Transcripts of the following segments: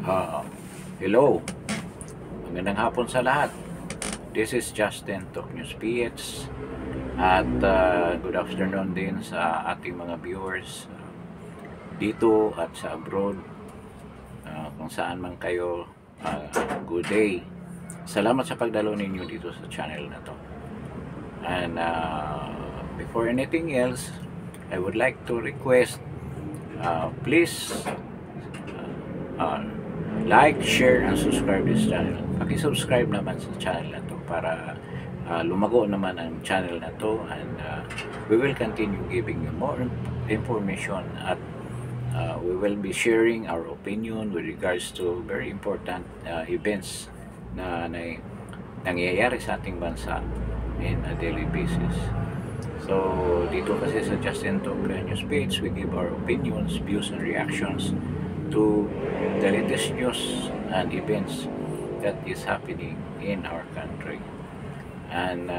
Ah, Hello, magandang hapon sa lahat. This is Justin, Talk News PH. At good afternoon din sa ating mga viewers dito at sa abroad. Kung saan man kayo, good day. Salamat sa pagdalo ninyo dito sa channel na to. And before anything else, I would like to request, please like, share, and subscribe this channel. Paki-subscribe naman sa channel na to para lumago naman ang channel na to, and we will continue giving you more information at we will be sharing our opinion with regards to very important events na nangyayari sa ating bansa in a daily basis. So dito kasi sa Justin Talk News page, we give our opinions, views, and reactions to the latest news and events that is happening in our country. And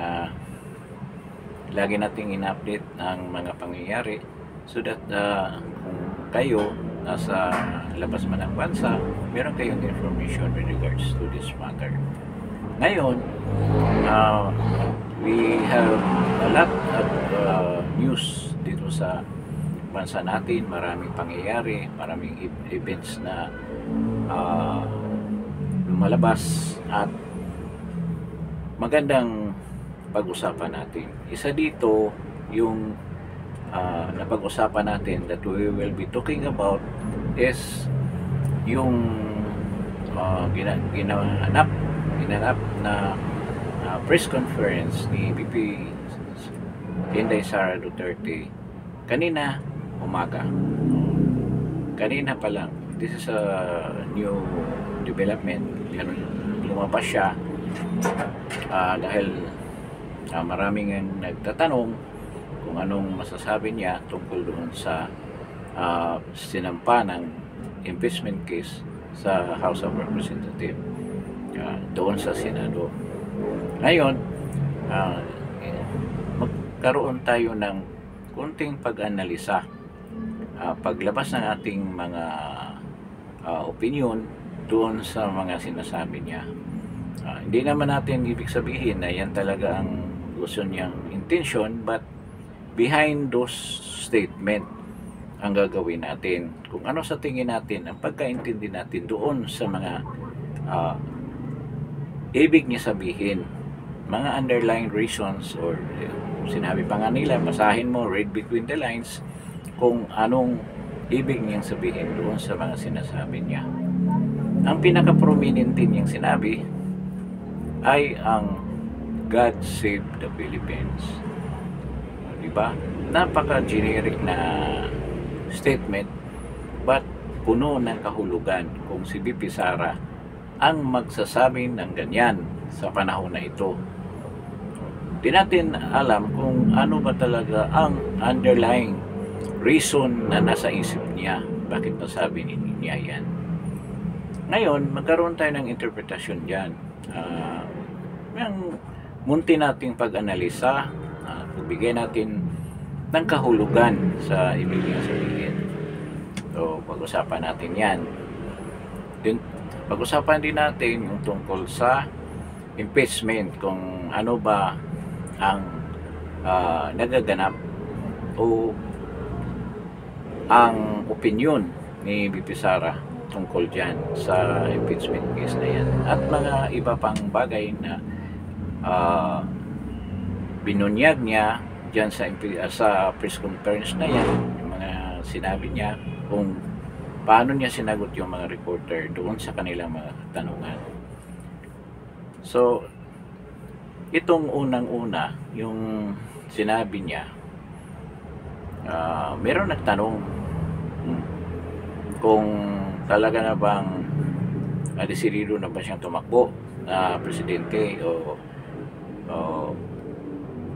lagi nating in-update ang mga pangyayari so that kung kayo nasa labas man ng bansa, meron kayong information with regards to this matter. Ngayon, we have a lot of news dito sa bansa natin. Maraming pangyayari, maraming events na lumalabas at magandang pag-usapan natin. Isa dito yung napag-usapan natin that we will be talking about is yung ginanap na press conference ni VP Inday Sara Duterte kanina umaga. Kanina pa lang, this is a new development. Lumabas siya dahil maraming nagtatanong kung anong masasabi niya tungkol doon sa sinampa ng impeachment case sa House of Representatives, doon sa Senado. Ngayon, magkaroon tayo ng kunting pag-analisa, paglabas ng ating mga opinion doon sa mga sinasabi niya. Hindi naman natin ibig sabihin na yan talaga ang gusto niyang intention, but behind those statement ang gagawin natin. Kung ano sa tingin natin, ang pagkaintindi natin doon sa mga ibig niya sabihin, mga underlying reasons, or sinabi pa nga nila, basahin mo, read between the lines, kung anong ibig niyang sabihin doon sa mga sinasabi niya. Ang pinaka-prominente niyang sinabi ay ang God Save the Philippines. Diba? Napaka-generic na statement, but puno ng kahulugan kung si VP Sara ang magsasabi ng ganyan sa panahon na ito. Di natin alam kung ano ba talaga ang underlying reason na nasa isip niya, bakit nasabi niya yan. Ngayon, magkaroon tayo ng interpretasyon dyan. Yung munti nating pag-analisa, pagbigay natin ng kahulugan sa ibig niya sabihin. So, pag-usapan natin yan. Pag-usapan din natin yung tungkol sa impeachment, kung ano ba ang nagaganap o ang opinion ni VP Sara tungkol dyan sa impeachment case na yan, at mga iba pang bagay na binunyag niya dyan sa press conference na yan, yung mga sinabi niya, kung paano niya sinagot yung mga reporter doon sa kanilang mga tanungan. So, itong unang-una, yung sinabi niya, meron nagtanong kung talaga na bang desirido na ba siyang tumakbo na presidente, o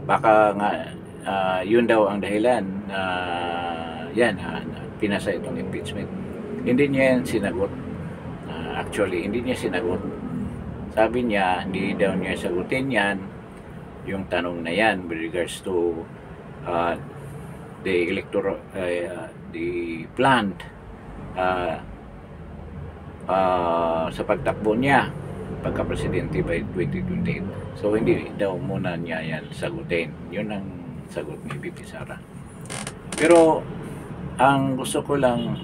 baka nga yun daw ang dahilan na pinasa itong impeachment. Hindi niya yan sinagot. Actually, hindi niya sinagot. Sabi niya, hindi daw niya sagutin yan, yung tanong na yan with regards to the planned sa pagtakbo niya pagka-presidente by 2028. So hindi daw muna niya yan sagutin. Yun ang sagot ni VP Sara. Pero ang gusto ko lang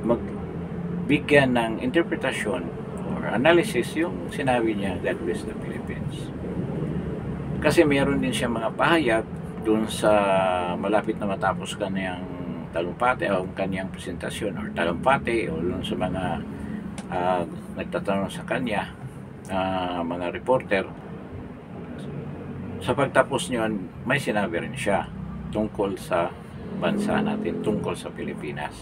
magbigyan ng interpretasyon or analysis yung sinabi niya, God bless the Philippines. Kasi mayroon din siya mga pahayag dun sa malapit na matapos kanyang talumpati o kanyang presentasyon or talumpati o dun sa mga nagtatanong sa kanya, mga reporter. Sa pagtapos niyon, may sinabi rin siya tungkol sa bansa natin, tungkol sa Pilipinas.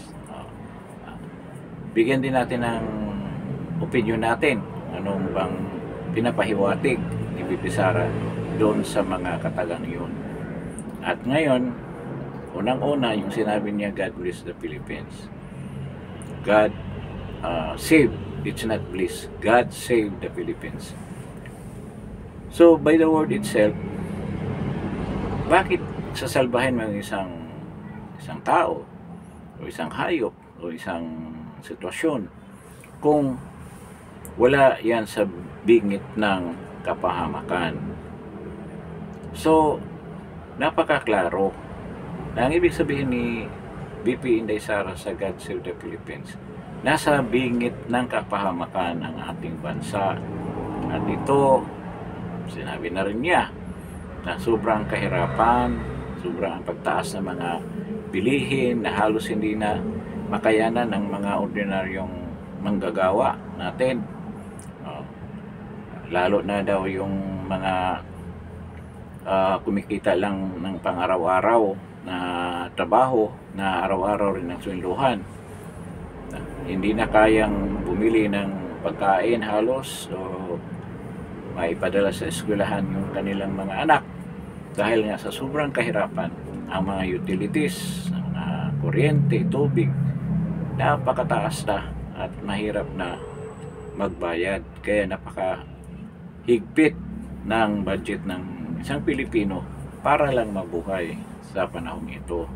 Bigyan din natin ng opinion natin, anong bang pinapahiwatig ni VP Sara doon sa mga katagang yun. At ngayon, unang-una yung sinabi niya, God bless the Philippines. God save, it's not bliss. God save the Philippines. So, by the word itself, bakit sasalbahin mo isang tao o isang hayop o isang sitwasyon kung wala yan sa bingit ng kapahamakan? So, napakaklaro na ang ibig sabihin ni VP Inday Sara sa God Save the Philippines, nasa bingit ng kapahamakan ng ating bansa. At ito, sinabi na rin niya na sobrang kahirapan, sobrang pagtaas ng mga bilihin na halos hindi na makayanan ng mga ordinaryong manggagawa natin. Lalo na daw yung mga kumikita lang ng pang-araw-araw na trabaho na araw-araw rin ang swelduhan. Hindi na kayang bumili ng pagkain halos o maipadala sa eskwelahan yung kanilang mga anak dahil nga sa sobrang kahirapan. Ang mga utilities, ang kuryente, tubig, napakataas na at mahirap na magbayad. Kaya napakahigpit ng budget ng isang Pilipino para lang mabuhay sa panahon ito.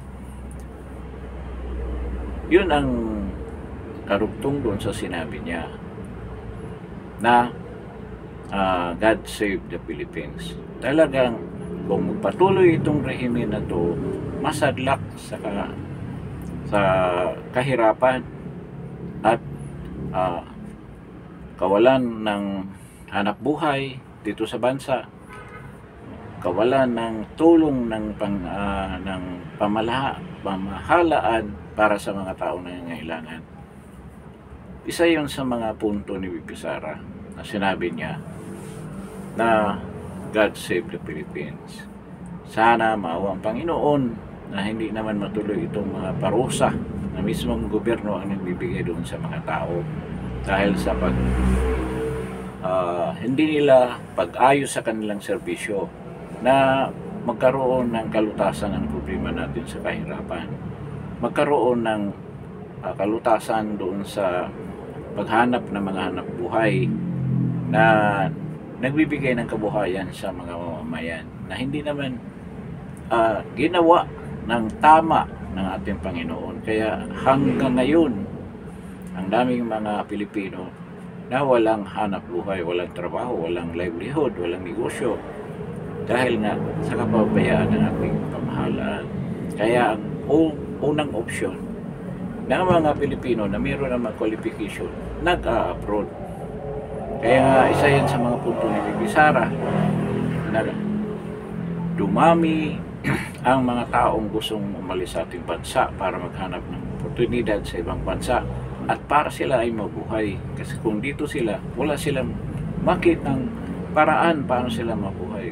Yun ang karugtong doon sa sinabi niya na God save the Philippines. Talagang kung magpatuloy itong rehimen na to, masadlak sa kahirapan at kawalan ng hanap buhay dito sa bansa, kawalan ng tulong ng pamahalaan para sa mga tao na nangangailangan. Isa yun sa mga punto ni VP Sara na sinabi niya na God save the Philippines. Sana maawa ang Panginoon na hindi naman matuloy itong mga parusa na mismong gobyerno ang nagbibigay doon sa mga tao dahil sa hindi nila pag-ayos sa kanilang serbisyo na magkaroon ng kalutasan ng problema natin sa kahirapan, magkaroon ng kalutasan doon sa paghanap ng mga hanap buhay na nagbibigay ng kabuhayan sa mga mamamayan na hindi naman ginawa ng tama ng ating Panginoon. Kaya hanggang ngayon, ang daming mga Pilipino na walang hanap buhay, walang trabaho, walang livelihood, walang negosyo dahil nga sa kapabayaan ng ating pamahalaan. Kaya ang unang opsyon ng mga Pilipino na mayroon naman qualification, nag-a-abroad. Kaya nga isa yan sa mga punto ni VP Sara na dumami ang mga taong gustong umalis sa ating bansa para maghanap ng oportunidad sa ibang bansa at para sila ay mabuhay. Kasi kung dito sila, wala silang makitang paraan paano sila mabuhay.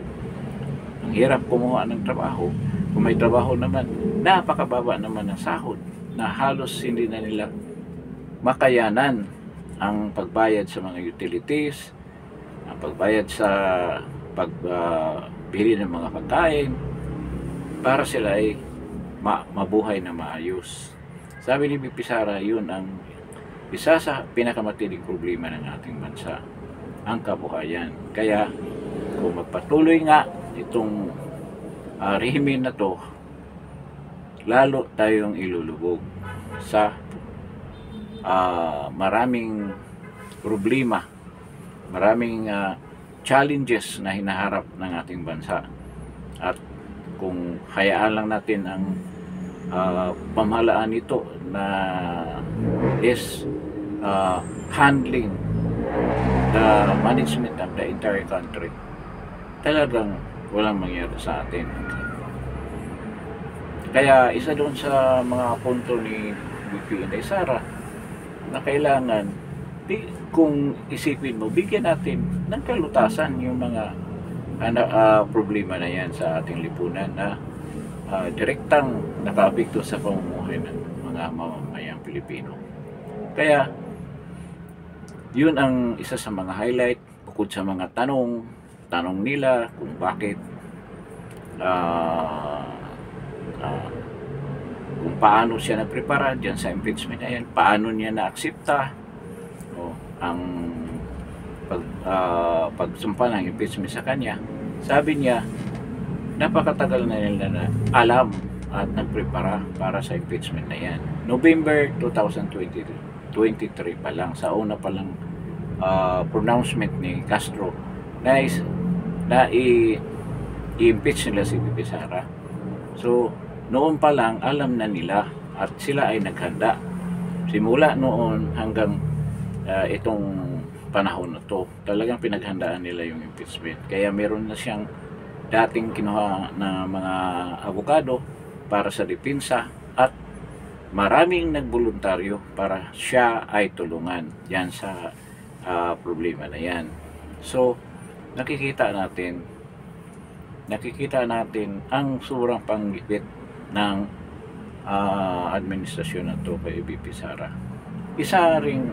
Ang hirap kumuha ng trabaho. Kung may trabaho naman, napakababa naman ng sahod na halos hindi na nila makayanan ang pagbayad sa mga utilities, ang pagbayad sa pagbili ng mga pagkain para sila ay mabuhay na maayos. Sabi ni VP Sara, yun ang isa sa pinakamatinding problema ng ating bansa, ang kabuhayan. Kaya kung magpatuloy nga itong rehimen na to, lalo tayong ilulubog sa maraming problema, maraming challenges na hinaharap ng ating bansa. At kung hayaan lang natin ang pamahalaan nito na is handling the management of the entire country, talagang walang mangyari sa atin. Kaya isa doon sa mga punto ni VP Inday Sara na kailangan, kung isipin mo, bigyan natin ng kalutasan yung mga problema na yan sa ating lipunan na direktang nakaapekto sa pamumuhay ng mga mamamayang Pilipino. Kaya yun ang isa sa mga highlight, bukod sa mga tanong nila kung bakit kung paano siya nagprepara dyan sa impeachment na yan, paano niya na-aksepta ang pagsumpa ng impeachment sa kanya. Sabi niya, napakatagal na nila na alam at nagprepara para sa impeachment na yan. November 2023 pa lang, sa una pa lang pronouncement ni Castro na i-impeach nila si VP Sara. So noon pa lang alam na nila at sila ay naghanda simula noon hanggang itong panahon na to. Talagang pinaghandaan nila yung impeachment. Kaya meron na siyang dating kinuha na mga abogado para sa depensa at maraming nagboluntaryo para siya ay tulungan yan sa problema na yan. So nakikita natin ang sobrang panggipit ng administrasyon na to kay VP Sara. Isa ring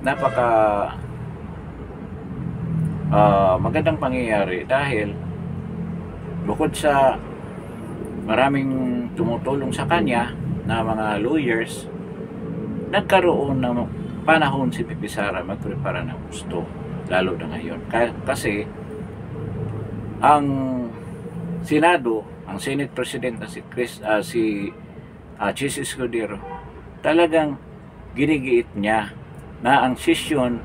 napaka magandang pangyayari dahil bukod sa maraming tumutulong sa kanya na mga lawyers, nagkaroon ng panahon si VP Sara magprepara ng gusto, lalo na ngayon. Kasi ang Senado, ang Senate President na si Chis Escudero, talagang ginigiit niya na ang session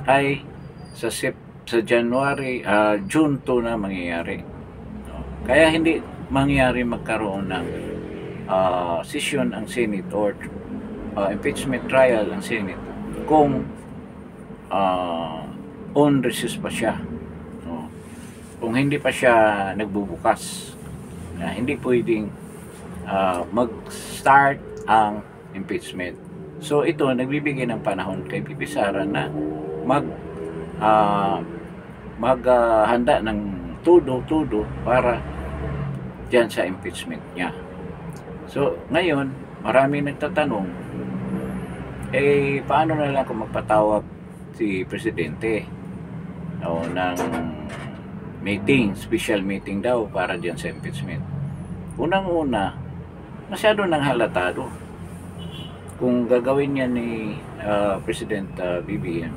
ay sa June 2 na mangyayari. Kaya hindi mangyayari magkaroon ng session ang Senate or impeachment trial ang Senate kung on recess pa siya. Kung hindi pa siya nagbubukas, hindi pwedeng mag-start ang impeachment. So ito nagbibigay ng panahon kay VP Sara na maghanda ng tudo para diyan sa impeachment niya. So ngayon, marami nagtatanong, paano na lang kung magpatawag si Presidente ng meeting, special meeting daw para diyan sa impeachment. Unang-una, masyado nang halatado. Kung gagawin niya ni President BBM,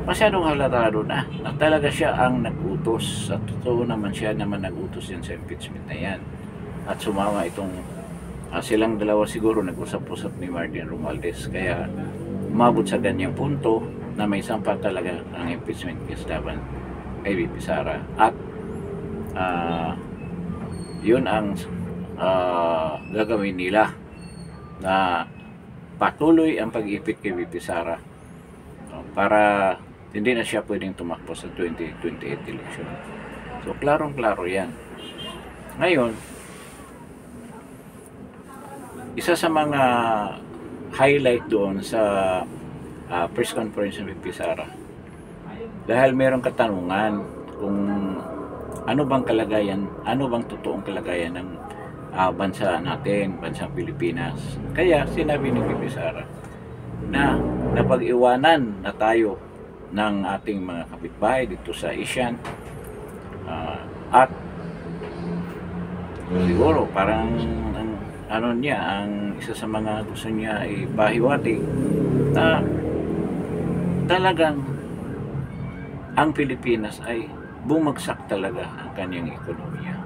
masyadong halatado na talaga siya ang nag-utos. At totoo naman siya naman nag-utos yan sa impeachment na yan. At sumama itong silang dalawa siguro nag-usap-usap ni Martin Romualdez. Kaya umabot sa ganyang punto na may sampa talaga ang impeachment case laban kay VP Sara. At yun ang gagawin nila, na patuloy ang pag-ipit kay VP Sara para hindi na siya pwedeng tumakbo sa 2028 election. So klarong-klaro yan. Ngayon, isa sa mga highlight doon sa press conference ng VP Sara, dahil mayroong katanungan kung ano bang kalagayan, ano bang totoong kalagayan ng bansa natin, bansang Pilipinas. Kaya sinabi ni VP Sara na napag-iwanan na tayo ng ating mga kapitbahay dito sa ASEAN, at siguro parang ang isa sa mga gusto niya ay pahiwatig na talagang ang Pilipinas ay bumagsak talaga ang kanyang ekonomiya.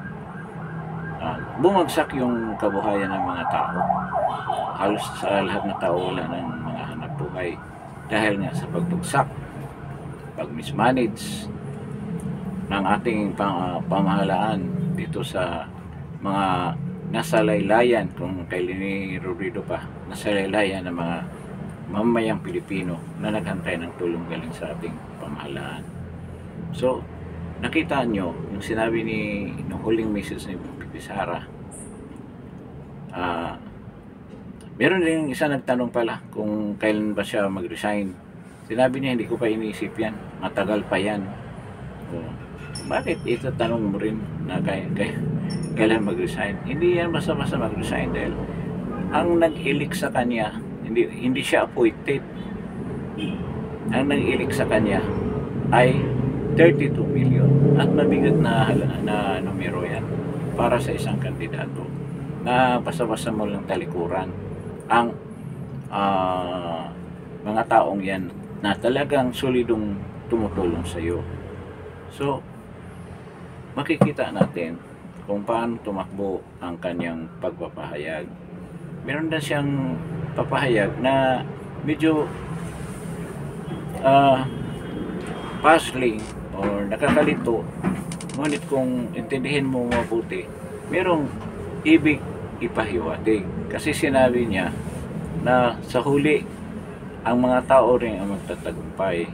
bumagsak yung kabuhayan ng mga tao. Halos sa lahat ng tao wala ng mga hanap buhay dahil nga sa pagbagsak, pag-mismanage ng ating pamahalaan dito sa mga nasa laylayan, kung kay Leni Robredo pa, nasa laylayan ng mga mamayang Pilipino na naghantay ng tulong galing sa ating pamahalaan. So, nakita nyo, yung sinabi ng huling message ni Bibi Sara, meron din isa nagtanong pala kung kailan ba siya mag-resign. Sinabi niya, hindi ko pa iniisip yan, matagal pa yan. Bakit ito tanong mo rin na kailan mag-resign? Hindi yan basta-basta mag-resign dahil ang nag-elect sa kanya, hindi siya appointed. Ang nag-elect sa kanya ay 32 million at mabigat na numero yan para sa isang kandidato na basta-basta mo lang talikuran ang mga taong yan na talagang solidong tumutulong sa iyo. So, makikita natin kung paano tumakbo ang kanyang pagpapahayag. Meron na siyang papahayag na medyo puzzling or nakakalito, ngunit kung intindihin mo mabuti, merong ibig ipahiwatig. Kasi sinabi niya na sa huli, ang mga tao rin ang magtatagumpay.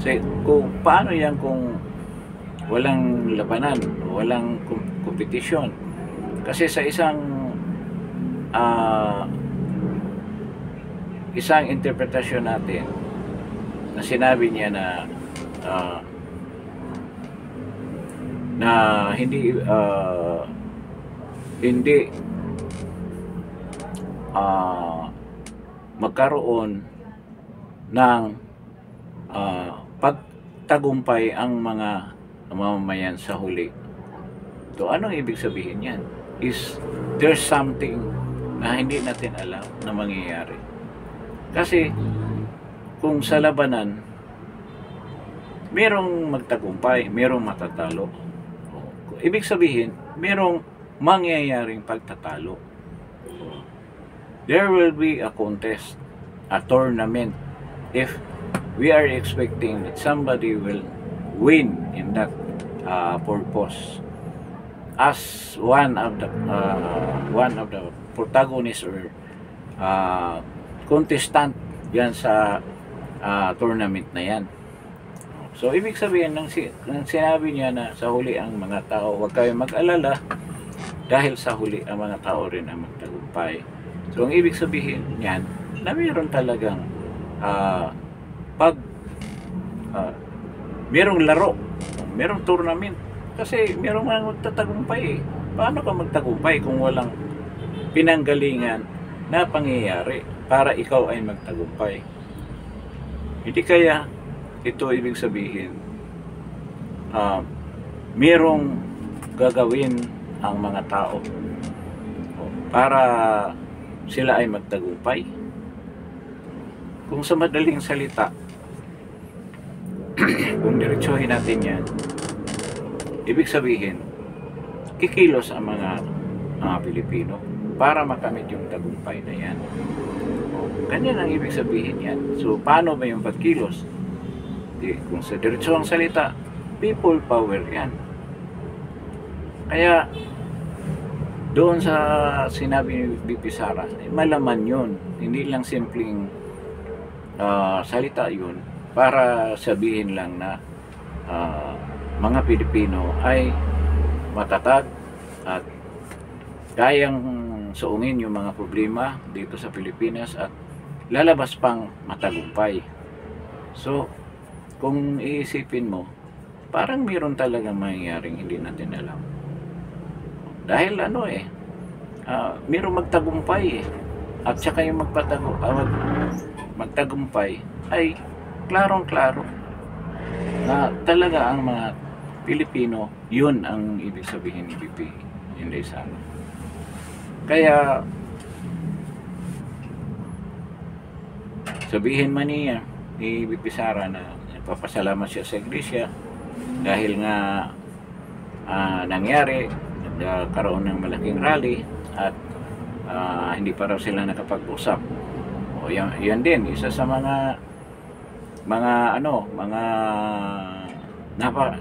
So, kung paano yan kung walang labanan, walang kompetisyon? Kasi sa isang interpretasyon natin na sinabi niya na hindi magkaroon ng pagtagumpay ang mga mamamayan sa huli. So, anong ibig sabihin yan? Is there's something na hindi natin alam na mangyayari. Kasi kung sa labanan merong magtagumpay, merong matatalo, ibig sabihin merong mangyayaring pagtatalo. There will be a contest, a tournament, if we are expecting that somebody will win in that purpose as one of the protagonists or contestant yan sa tournament na yan. So, ibig sabihin ng sinabi niya na sa huli ang mga tao, huwag kayong mag-alala dahil sa huli ang mga tao rin ang magtagumpay. So, ang ibig sabihin niyan na mayroon talagang mayroong laro, mayroong tournament. Kasi mayroong mga magtatagumpay eh. Paano ka magtagumpay kung walang pinanggalingan na pangyayari para ikaw ay magtagumpay? Hindi kaya ito ibig sabihin mayroong gagawin ang mga tao para sila ay magtagumpay? Kung sa madaling salita, kung diretsuhin natin yan, ibig sabihin kikilos ang mga Pilipino para makamit yung tagumpay na yan. Ganyan ang ibig sabihin yan. So, paano ba yung pagkilos? Kung sa diretsuhang salita, people power yan. Kaya doon sa sinabi ni Bibi Sara, malaman yun. Hindi lang simpleng salita yun para sabihin lang na mga Pilipino ay matatag at kayang suungin yung mga problema dito sa Pilipinas at lalabas pang matagumpay. So, kung iisipin mo, parang mayroon talagang mangyayaring hindi natin alam. Dahil mayroong magtagumpay eh. At saka yung magtagumpay ay klarong-klaro na talaga ang mga Pilipino, yun ang ibig sabihin ni Bibi Inday Sara. Kaya sabihin man niya ni Bibi Sara na nagpapasalamat siya sa iglesia dahil nga nangyari, nagkaroon ng malaking rally at hindi pa raw sila nakapag-usap. O yan din isa sa mga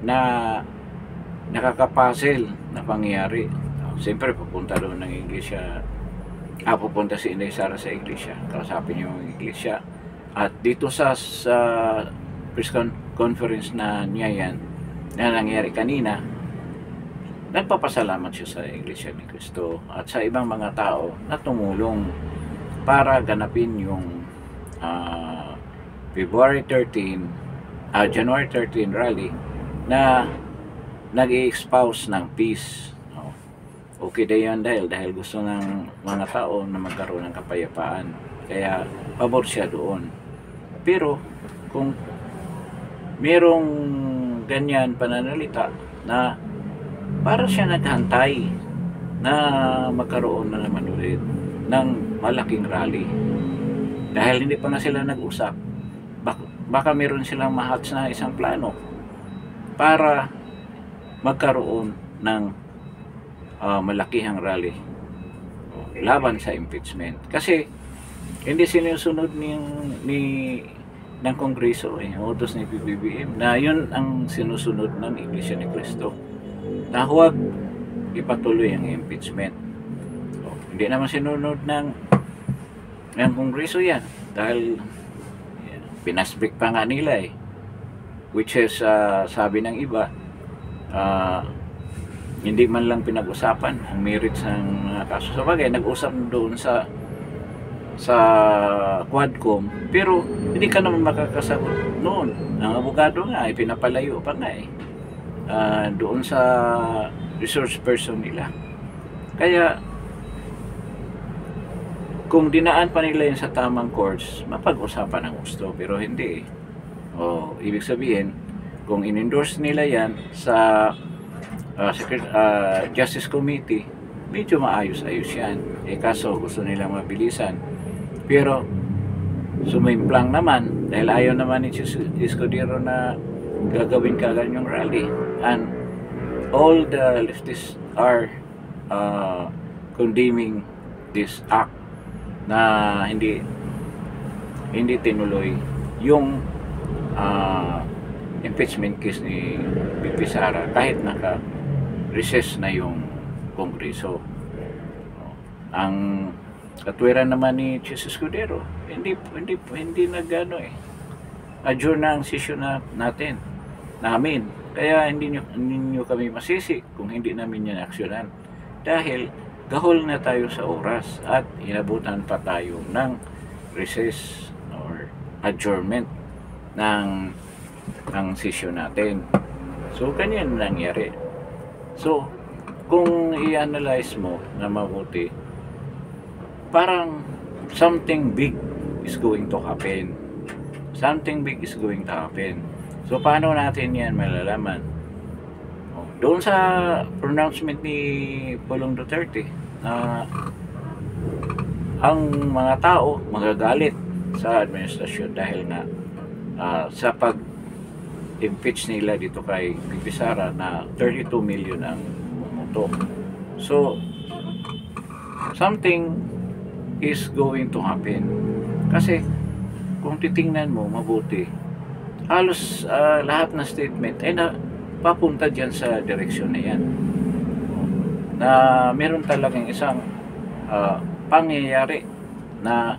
na nakakapuzzle na pangyayari. Siyempre pupunta doon ng iglesia, pupunta si Inday Sara sa iglesia, kausapin niyo yung iglesia, at dito sa press conference na niya yan na nangyari kanina, nagpapasalamat siya sa Iglesia ni Cristo at sa ibang mga tao na tumulong para ganapin yung January 13 rally na nag-i-espouse ng peace. Okay na yan dahil gusto ng mga tao na magkaroon ng kapayapaan. Kaya pabor siya doon. Pero kung merong ganyan pananalita na para siya naghantay na magkaroon na naman ulit ng malaking rally dahil hindi pa na sila nag-usap, baka meron silang mahats na isang plano para magkaroon ng malakihang rally laban sa impeachment. Kasi hindi sinusunod ng Kongreso, utos ni PBBM na yun ang sinusunod ng Iglesia ni Cristo, na huwag ipatuloy ang impeachment. Hindi naman sinunod ng Kongreso yan dahil pinasbik pa nga nila which is sabi ng iba hindi man lang pinag-usapan ang merits ng mga kaso. Sa bagay, nag-usap doon sa Quadcom, pero hindi ka naman makakasagot noon. Ang abogado nga ay pinapalayo pa nga doon sa resource person nila. Kaya kung dinaan pa nila yun sa tamang course, mapag-usapan ang gusto, pero hindi. Ibig sabihin, kung in-endorse nila yan sa Justice Committee, medyo maayos-ayos yan. Kaso gusto nilang mabilisan. Pero sumimplang naman dahil ayaw naman ni Escudero na gagawin kagad yung rally, and all the leftists are condemning this act na hindi tinuloy yung impeachment case ni BP Sara kahit naka-recess na yung Kongreso. Ang katwiran naman ni Jesus Escudero, hindi adjourn na ang session namin. Kaya hindi nyo kami masisi kung hindi namin yan aksyonan. Dahil gahol na tayo sa oras at inabutan pa tayo ng recess or adjournment ng session natin. So, ganyan nangyari. So, kung i-analyze mo na mabuti, parang something big is going to happen. Something big is going to happen. So, paano natin yan malalaman? Doon sa pronouncement ni Pulong Duterte na ang mga tao magagalit sa administrasyon dahil nga sa pag-impeach nila dito kay BP Sara na 32 million ang bumoto. So, something is going to happen. Kasi, kung titingnan mo mabuti, halos lahat na statement ay papunta dyan sa direksyon na yan. Na meron talagang isang pangyayari na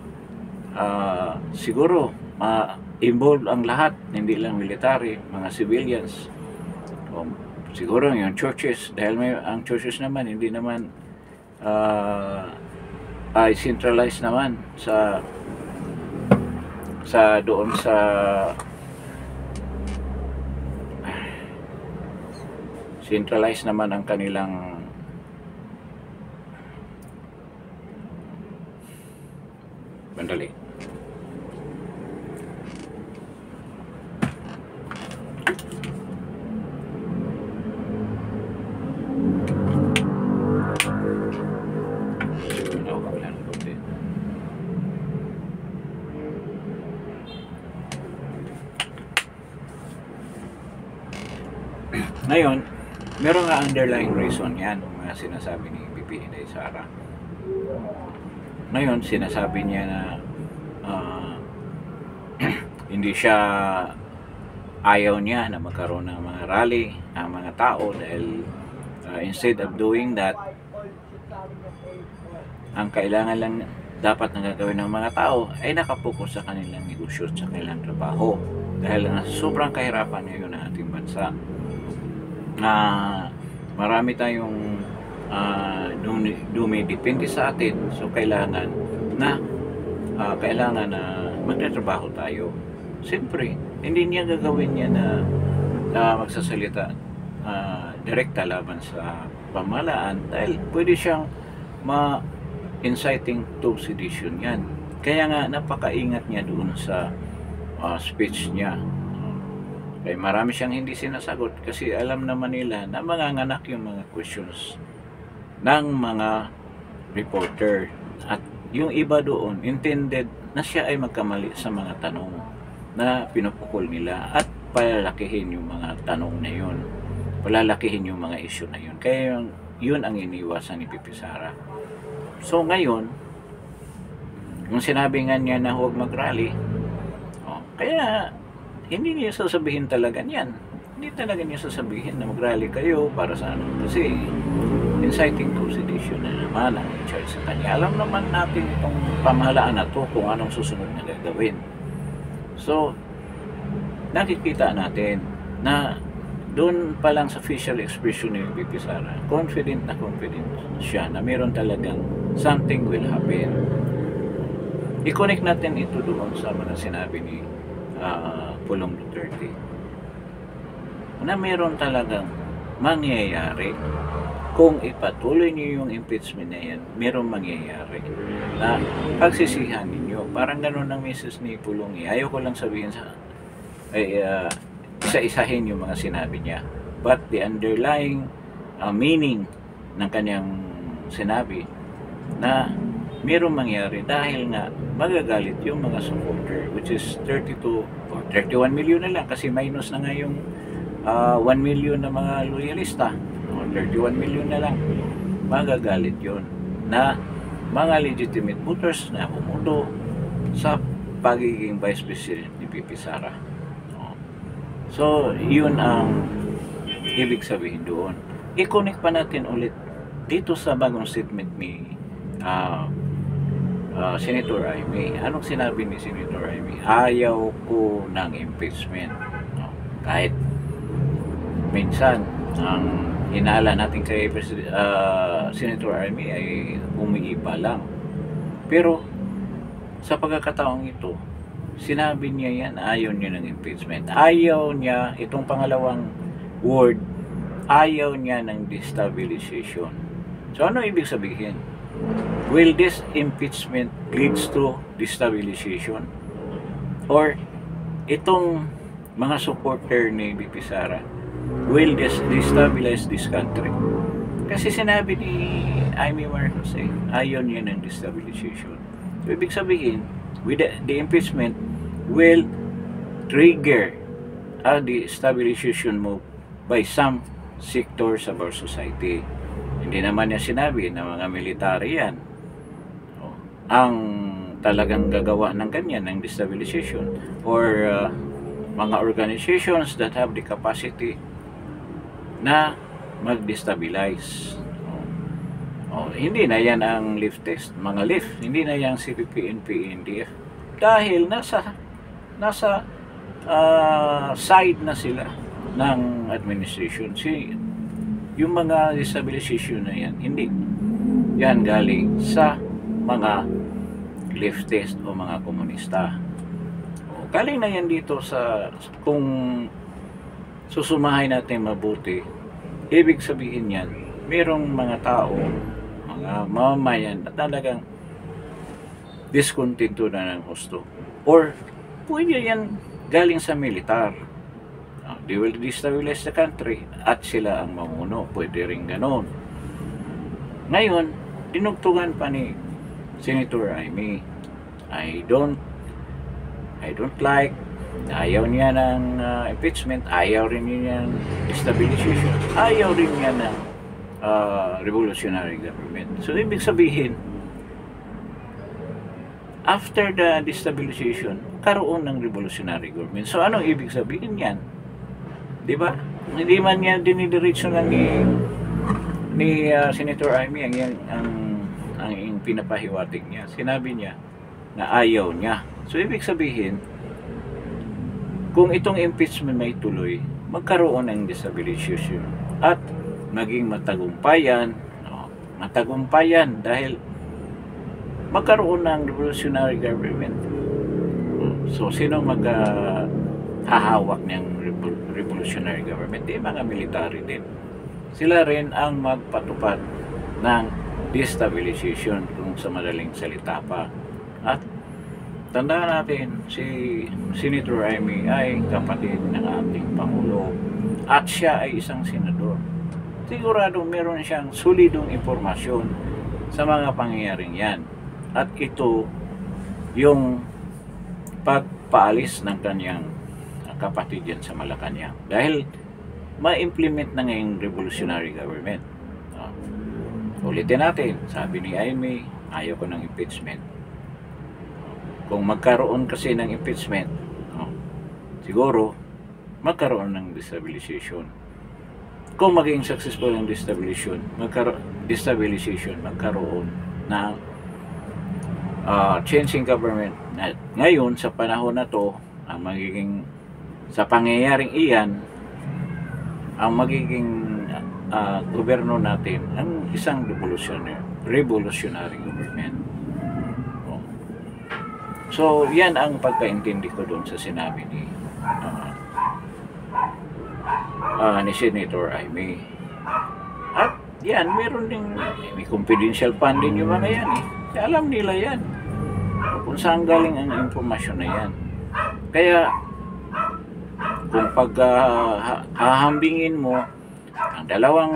siguro involved ang lahat, hindi lang military, mga civilians. Siguro yung churches, dahil ang churches naman hindi naman ay centralized naman sa doon sa centralized naman ang kanilang bandali. Ngayon, meron nga underlying reason yan, mga sinasabi ni BP Inday Sara. Ngayon, sinasabi niya na hindi siya, ayaw niya na magkaroon ng mga rally ang mga tao dahil instead of doing that, ang kailangan lang dapat na gagawin ng mga tao ay nakapokus sa kanilang negosyo at sa kanilang trabaho dahil sobrang kahirapan ngayon ng ating bansa. Marami tayong dumidepende sa atin, so kailangan na magtatrabaho tayo. Siyempre, hindi niya gagawin niya na magsasalita direkta laban sa pamahalaan dahil pwede siyang inciting to sedition yan. Kaya nga napakaingat niya doon sa speech niya. Kaya marami siyang hindi sinasagot kasi alam naman nila na manganganak yung mga questions ng mga reporter. At yung iba doon intended na siya ay magkamali sa mga tanong na pinupukol nila at palalakihin yung mga tanong na yun. Palalakihin yung mga issue na yun. Kaya yun ang iniwasan ni Pipi Sara. So ngayon, yung sinabi nga niya na huwag mag-rally, kaya hindi niya sasabihin talaga niyan. Hindi talaga niya sasabihin na mag-rally kayo para sa ano. Kasi inciting to sedition na naman ang in-charge sa kanya. Alam naman natin itong pamahalaan na to kung anong susunod na gagawin. So, nakikita natin na doon pa lang sa facial expression ni BP Sara, confident siya na meron talagang something will happen. I-connect natin ito doon sa mga sinabi ni Pulong Duterte na meron talagang mangyayari kung ipatuloy niyo yung impeachment na yan. Meron mangyayari na pagsisihan ninyo. Parang gano'n ang message ni Pulong. Ayaw ko lang sabihin sa isa-isahin yung mga sinabi niya, but the underlying meaning ng kanyang sinabi na mayroong mangyari dahil nga magagalit yung mga supporter, which is 32 or 31 million na lang kasi minus na nga yung 1 million na mga loyalista, 31 million na lang. Magagalit yun na mga legitimate voters na bumoto sa pagiging Vice President ni Pipi Sara. So, yun ang ibig sabihin doon. I-connect pa natin ulit dito sa bagong statement ni Senator Amy. Anong sinabi ni Senator Amy? Ayaw ko ng impeachment. Kahit minsan, ang hinala natin kay Senator Amy ay umiiba lang. Pero, sa pagkakataong ito, sinabi niya yan, ayaw niya ng impeachment. Ayaw niya, itong pangalawang word, ayaw niya ng destabilization. So ano ibig sabihin? Will this impeachment leads to destabilization? Or itong mga supporter ni BP Sara will destabilize this country? Kasi sinabi ni Amy Marcos ayaw niya ng destabilization. So ibig sabihin, with the impeachment will trigger a destabilization move by some sectors of our society. Hindi naman niya sinabi na mga military yan ang talagang gagawa ng ganyan, ng destabilization, or mga organizations that have the capacity na mag-destabilize. Hindi na yan ang leftist, mga left, hindi na yan CPP, NP, NDF dahil nasa side na sila ng administration. Yung mga destabilization na yan, hindi yan galing sa mga leftist o mga komunista. Galing na yan dito sa, kung susumahin natin mabuti, ibig sabihin yan, mayroong mga tao, mga mamamayan na talagang diskontento na ng gusto. Or pwede yan galing sa militar. They will destabilize the country at sila ang mamuno. Pwede rin ganon. Ngayon, dinugtungan pa ni Senator Amy. I don't like, ayaw niya ng impeachment, ayaw rin niya ng destabilization, ayaw rin niya ng revolutionary government. So ibig sabihin, after the destabilization, karoon ng revolutionary government. So anong ibig sabihin yan? 'Di ba? Hindi man niya dinidiretso lang ni Senator Amy ang pinapahiwatig niya. Sinabi niya na ayaw niya. So ibig sabihin, kung itong impeachment may tuloy, magkaroon ng destabilization at maging matagumpayan, matagumpayan dahil magkaroon ng revolutionary government. So sino hahawak ng revolutionary government? Di mga military din. Sila rin ang magpatupad ng destabilization kung sa madaling salita pa. At tandaan natin, si Senator Amy ay kapatid ng ating Pangulo at siya ay isang senador. Sigurado meron siyang solidong impormasyon sa mga pangyayaring yan. At ito yung pagpaalis ng kanyang kapatid yan sa Malacanang. Dahil ma-implement na ngayong revolutionary government. Ulitin natin, sabi ni Amy, ayaw ko ng impeachment. Kung magkaroon kasi ng impeachment, siguro magkaroon ng destabilization. Kung maging successful ang destabilization, magkaroon ng changing government. Ngayon, sa panahon na to, ang magiging, sa pangyayaring iyan, ang magiging gobyerno natin, ang isang revolutionary government. So, yan ang pagkaintindi ko doon sa sinabi ni Senator Amy. At yan, meron ding may confidential funding yung mga yan eh. Alam nila yan kung saan galing ang impormasyon na yan. Kaya kung hahambingin mo ang dalawang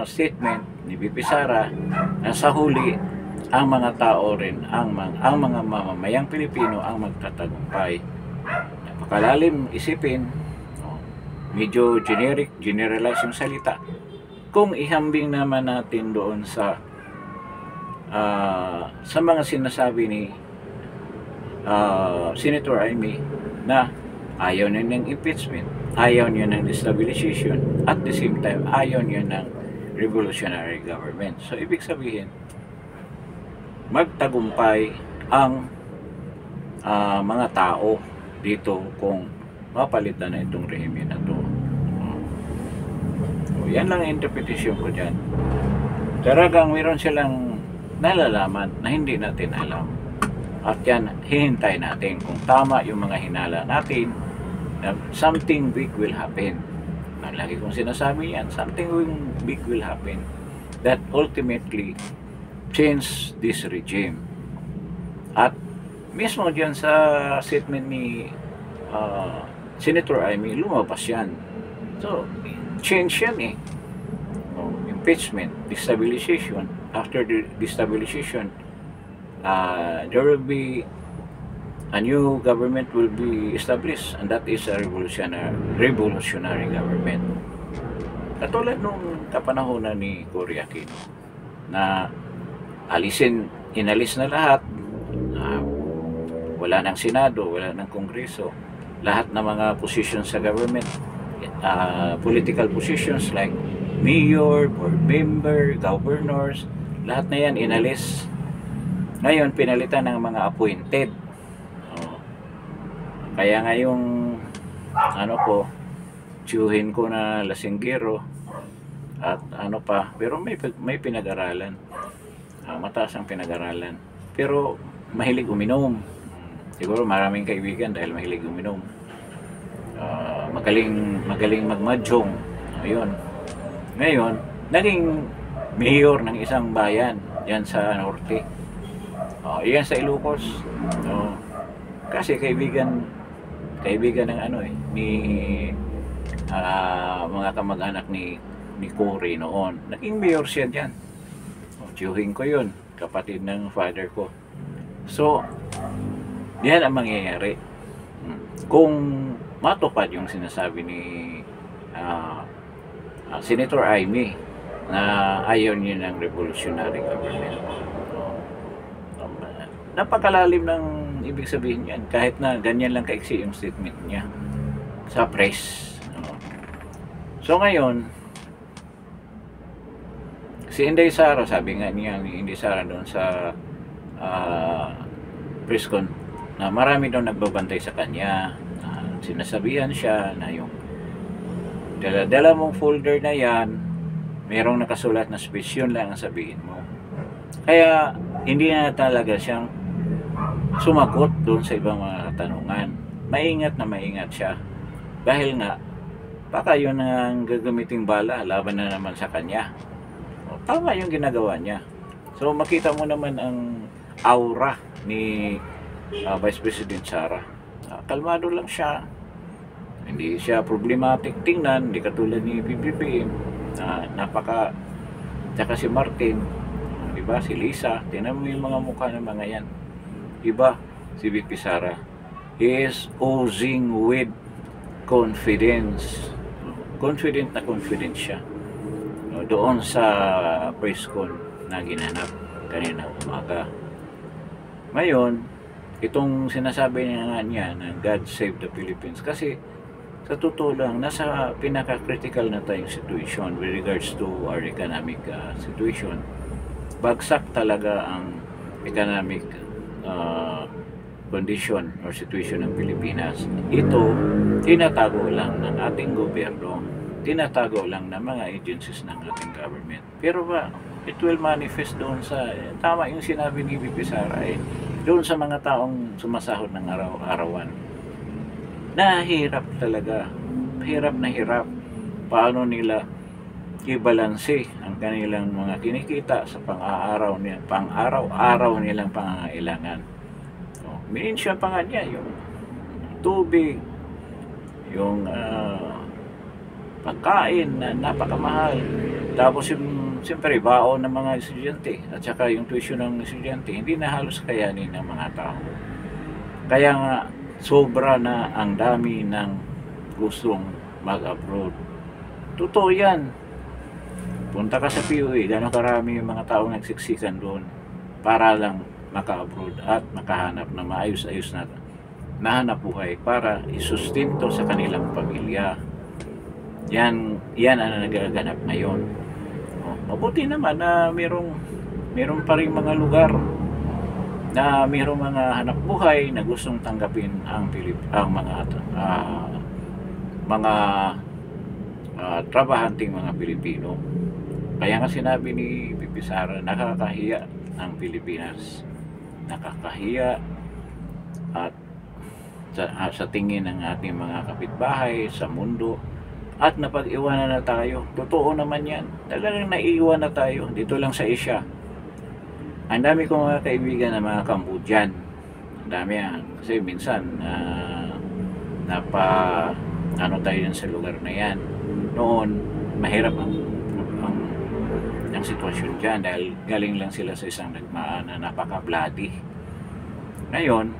statement ni VP Sara, na sa huli ang mga tao rin, ang mga mamamayang Pilipino ang magtatagumpay. Napakalalim isipin, medyo generalize yung salita. Kung ihambing naman natin doon sa mga sinasabi ni Senator Amy na ayaw niya ng impeachment, ayaw niya ng destabilization, at the same time ayaw niya ng revolutionary government. So ibig sabihin, magtagumpay ang mga tao dito kung mapalitan na itong rehime na to. So, yan lang ang interpretation ko dyan. Talagang meron silang nalalaman na hindi natin alam. At yan, hihintay natin kung tama yung mga hinala natin na something big will happen. Lagi kong sinasabi yan, something big will happen that ultimately change this regime. At mismo dyan sa statement ni Senator Amy, lumabas yan. So, change yan eh. Impeachment, destabilization. After the destabilization, there will be a new government will be established, and that is a revolutionary government. Katulad nung kapanahonan ni Cory Aquino na inalis na lahat, wala ng Senado, wala ng Kongreso, lahat ng mga positions sa government, political positions like mayor, board member, governors, lahat na yan inalis. Ngayon pinalitan ng mga appointed. Kaya ngayong tiyuhin ko na lasinggero at pero may pinag-aralan, mataas ang pinag-aralan, pero mahilig uminom. Siguro maraming kaibigan dahil mahilig uminom. Magaling magmahjong. Ayun. Ngayon, naging mayor ng isang bayan yan sa Norte. Yan sa Ilocos. Kasi kaibigan ng ni mga kamag-anak ni Cory noon. Naging mayor siya diyan. Tiyuhin ko yun, kapatid ng father ko. So, yan ang mangyayari. Kung matupad yung sinasabi ni Senator Amy na ayaw niya ng revolutionary government. Um, Napakalalim ng ibig sabihin yan, kahit na ganyan lang kaiksi yung statement niya sa press. So ngayon, si Inday Sara, sabi nga niya ni Inday Sara doon sa press con, na marami daw nagbabantay sa kanya. Sinasabihan siya na yung dala-dala mong folder na yan, merong nakasulat na speech, yun lang ang sabihin mo. Kaya hindi na talaga siyang sumagot doon sa ibang mga katanungan. Maingat na maingat siya. Dahil nga, baka yun ang gagamiting bala laban na naman sa kanya. Tama yung ginagawa niya. So makita mo naman ang aura ni Vice President Sara. Kalmado lang siya. Hindi siya problematic tingnan, hindi katulad ni PBBM. Napaka, tsaka si Martin, diba? Si Lisa, tingnan mo yung mga mukha ng mga yan. Iba, si VP Sara. He is oozing with confidence. Confident na confident siya. Doon sa press con na ginanap kanina umaga. Ngayon, itong sinasabi niya na God save the Philippines, kasi sa totoo lang, nasa pinaka-critical na tayong situation with regards to our economic situation. Bagsak talaga ang economic condition or situation ng Pilipinas. Ito, tinatago lang ng ating gobyerno, tinatago lang ng mga agencies ng ating government. Pero ba, it will manifest doon sa, tama yung sinabi ni VP Sara, doon sa mga taong sumasahod ng araw-arawan. Nahirap talaga, hirap na hirap. Paano nila i-balanse ang kanilang mga kinikita sa pang-araw-araw nilang pangangailangan. Minsan pa nga niya yung tubig, yung pagkain na napakamahal. Tapos yung siyempre baon ng mga estudyante at saka yung tuition ng estudyante, hindi na halos kayanin ng mga tao. Kaya nga sobra na ang dami ng gustong mag-abroad. Totoo yan. Punta ka sa PUA, gano'ng karami yung mga taong nagsiksikan doon para lang maka-abroad at makahanap ng maayos-ayos na nahanap buhay para isustinto sa kanilang pamilya. Yan ang nagaganap ngayon. Mabuti naman na merong pa rin mga lugar na mayroong mga hanap buhay na gustong tanggapin ang mga trabahanting mga Pilipino. Kaya nga sinabi ni VP Sara, nakakahiya ang Pilipinas. Nakakahiya at sa tingin ng ating mga kapitbahay sa mundo, at napag-iwanan na tayo. Totoo naman yan. Talagang naiiwan na tayo dito lang sa Asia. Ang dami kong mga kaibigan na mga Cambodian. Ang dami yan. Kasi minsan, tayo yan sa lugar na yan. Noon, mahirap ang sitwasyon dyan dahil galing lang sila sa isang nagmaan na napaka-bloody. Ngayon,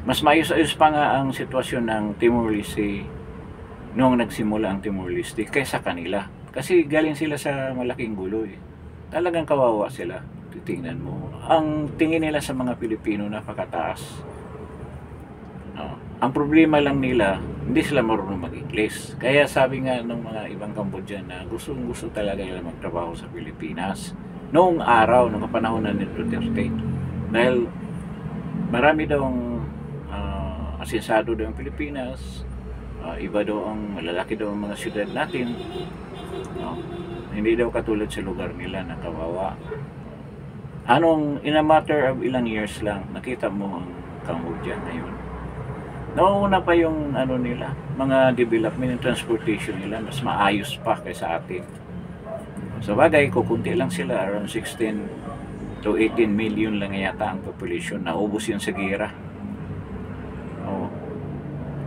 mas maayos-ayos pa nga ang sitwasyon ng Timor-Leste noong nagsimula ang Timor-Leste kaysa kanila. Kasi galing sila sa malaking gulo eh. Talagang kawawa sila. Titingnan mo. Ang tingin nila sa mga Pilipino napakataas. Ang problema lang nila, hindi sila marunong mag-English. Kaya sabi nga ng mga ibang Cambodian na gusto talaga nila magtrabaho sa Pilipinas. Noong araw, noong kapanahonan ni Duterte. Dahil marami daw ang asensado daw ang Pilipinas. Iba daw ang malalaki daw ang mga syudad natin. Hindi daw katulad sa lugar nila na kawawa. In a matter of ilang years lang, nakita mo ang Cambodia ngayon. Nauna pa yung nila, mga development and transportation nila, mas maayos pa kaysa atin. Sa bagay, kukunti lang sila, around 16 to 18 million lang yata ang population. Naubos yun sa gira.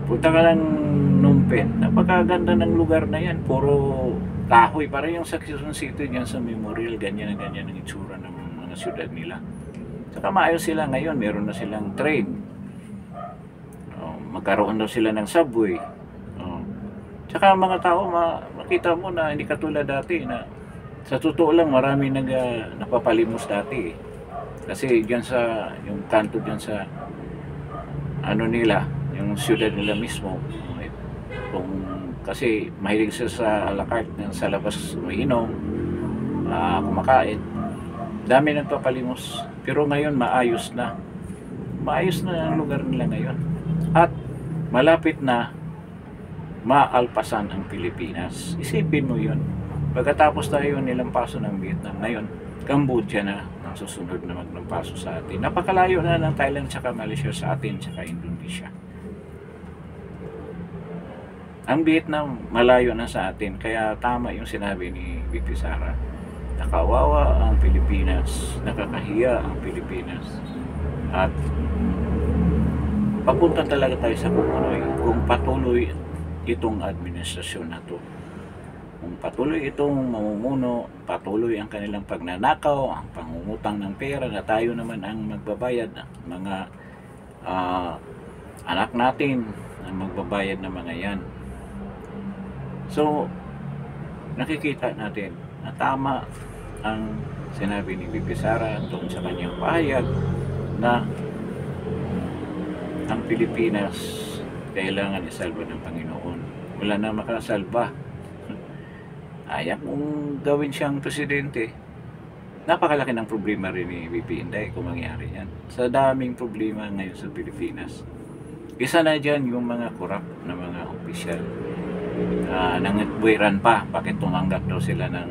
Punta ka lang Phnom Penh, napakaganda ng lugar na yan, puro kahoy, parang yung sa Quezon City dyan sa Memorial, ganyan ang itsura ng mga syudad nila. Saka maayos sila ngayon, meron na silang train, magkaroon daw sila ng subway. Saka mga tao makita mo na hindi katulad dati na Sa totoo lang, marami napapalimos dati eh. Kasi diyan sa, yung kanto diyan sa, ano nila, yung siyudad nila mismo, kung, kasi mahilig siya sa alakart, sa labas umiinom, kumakain, dami nagpapalimos. Pero ngayon maayos na. Maayos na ang lugar nila ngayon. At malapit na maalpasan ang Pilipinas. Isipin mo yun. Pagkatapos tayo nilampaso ng Vietnam, ngayon, Cambodia na ang susunod na maglampaso sa atin. Napakalayo na ng Thailand tsaka Malaysia sa atin tsaka Indonesia. Ang Vietnam, malayo na sa atin. Kaya tama yung sinabi ni VP Sara. Nakawawa ang Pilipinas, nakakahiya ang Pilipinas. At papunta talaga tayo sa kumunoy kung patuloy itong administrasyon na to. Kung patuloy itong mamumuno, patuloy ang kanilang pagnanakaw, ang pangungutang ng pera na tayo naman ang magbabayad, mga anak natin ang magbabayad ng mga yan. So, nakikita natin na tama ang sinabi ni VP Sara doon sa kanyang pahayag na ang Pilipinas kailangan isalba ng Panginoon. Wala na makasalba. Ayaw kung gawin siyang presidente. Napakalaki ng problema rin ni VP Inday kung mangyari yan. Sa daming problema ngayon sa Pilipinas. Isa na dyan yung mga korap na mga opisyal. Nangitbuiran pa. Bakit tumanggap daw sila ng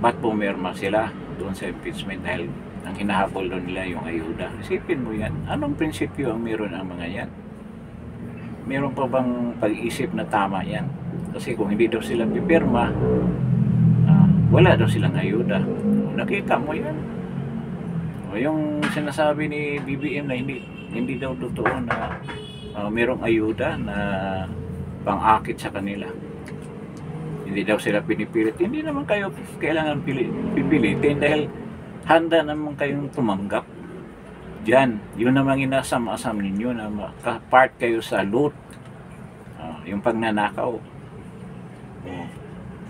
ba't pumirma sila doon sa impeachment dahil ang hinahabol doon nila yung ayuda. Isipin mo yan. Anong prinsipyo ang meron ang mga yan? Meron pa bang pag-isip na tama yan? Kasi kung hindi daw sila pipirma, wala daw silang ayuda. Nakita mo yan. O yung sinasabi ni BBM na hindi daw totoo na merong ayuda na pang-akit sa kanila. Hindi daw sila pinipilit. Hindi naman kayo kailangan pipilitin dahil handa naman kayong tumanggap dyan. Yun namang inasam-asam ninyo na part kayo sa loot, yung pagnanakaw.